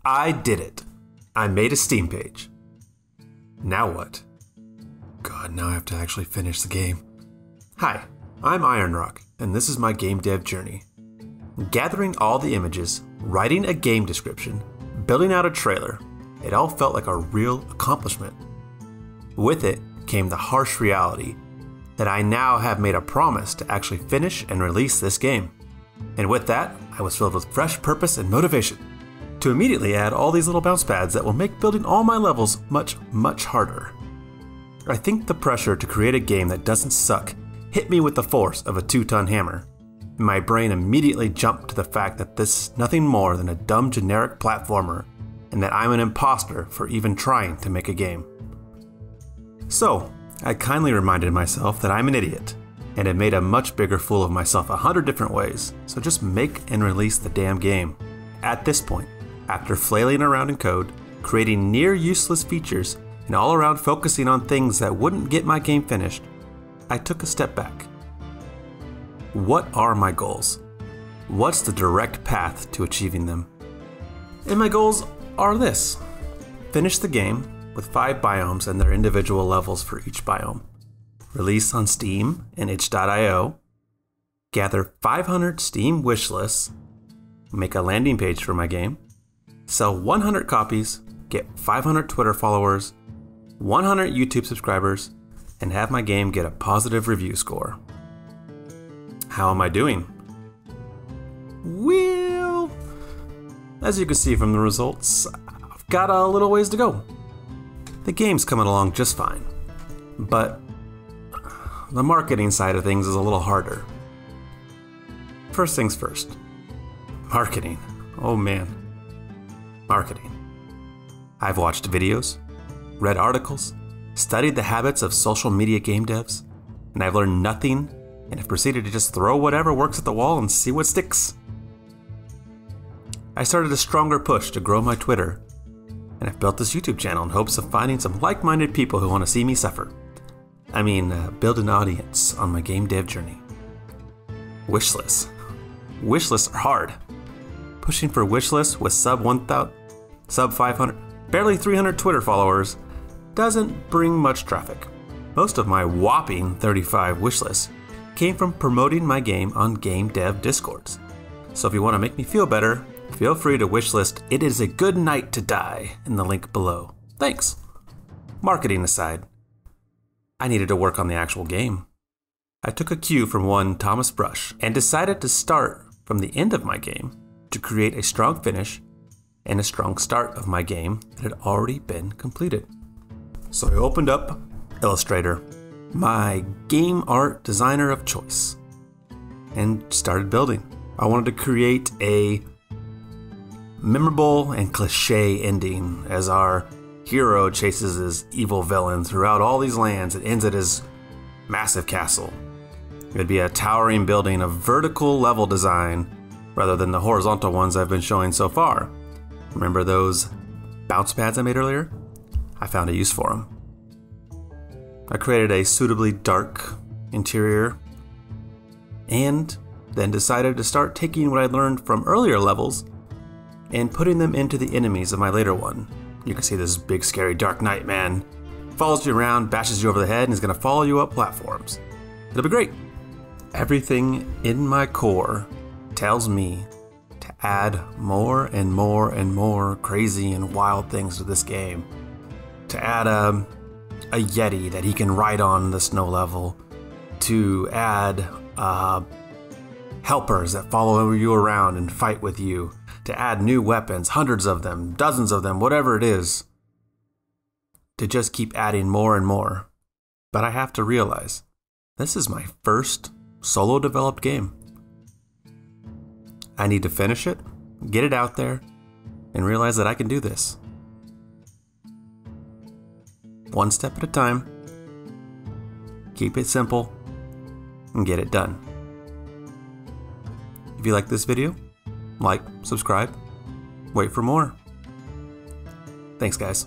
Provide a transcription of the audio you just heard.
I did it. I made a Steam page. Now what? God, now I have to actually finish the game. Hi, I'm Ironrock, and this is my game dev journey. Gathering all the images, writing a game description, building out a trailer, it all felt like a real accomplishment. With it came the harsh reality that I now have made a promise to actually finish and release this game. And with that, I was filled with fresh purpose and motivation to immediately add all these little bounce pads that will make building all my levels much, much harder. I think the pressure to create a game that doesn't suck hit me with the force of a 2-ton hammer. My brain immediately jumped to the fact that this is nothing more than a dumb generic platformer, and that I'm an imposter for even trying to make a game. So, I kindly reminded myself that I'm an idiot, and had made a much bigger fool of myself 100 different ways, so just make and release the damn game. At this point, after flailing around in code, creating near useless features, and all around focusing on things that wouldn't get my game finished, I took a step back. What are my goals? What's the direct path to achieving them? And my goals are this: finish the game with 5 biomes and their individual levels for each biome, release on Steam and itch.io, gather 500 Steam wishlists, make a landing page for my game, sell 100 copies, get 500 Twitter followers, 100 YouTube subscribers, and have my game get a positive review score. How am I doing? Well, as you can see from the results, I've got a little ways to go. The game's coming along just fine, but the marketing side of things is a little harder. First things first, marketing. Oh man, marketing. I've watched videos, read articles, studied the habits of social media game devs, and I've learned nothing and have proceeded to just throw whatever works at the wall and see what sticks. I started a stronger push to grow my Twitter, and I've built this YouTube channel in hopes of finding some like-minded people who want to see me suffer. I mean, build an audience on my game dev journey. Wishlists. Wishlists are hard. Pushing for wishlists with sub 500, barely 300 Twitter followers doesn't bring much traffic. Most of my whopping 35 wishlists came from promoting my game on game dev discords. So if you want to make me feel better, feel free to wishlist "It is a good night to die" in the link below. Thanks. Marketing aside, I needed to work on the actual game. I took a cue from one Thomas Brush and decided to start from the end of my game to create a strong finish and a strong start of my game that had already been completed. So I opened up Illustrator, my game art designer of choice, and started building. I wanted to create a memorable and cliche ending as our hero chases his evil villain throughout all these lands and ends at his massive castle. It would be a towering building of vertical level design rather than the horizontal ones I've been showing so far. Remember those bounce pads I made earlier? I found a use for them. I created a suitably dark interior and then decided to start taking what I learned from earlier levels and putting them into the enemies of my later one. You can see this big scary dark knight man follows you around, bashes you over the head, and is going to follow you up platforms. It'll be great. Everything in my core tells me to add more and more and more crazy and wild things to this game. To add a Yeti that he can ride on the snow level. To add helpers that follow you around and fight with you. To add new weapons, hundreds of them, dozens of them, whatever it is. To just keep adding more and more. But I have to realize, this is my first solo developed game. I need to finish it, get it out there, and realize that I can do this. One step at a time, keep it simple, and get it done. If you like this video, like, subscribe, wait for more. Thanks guys.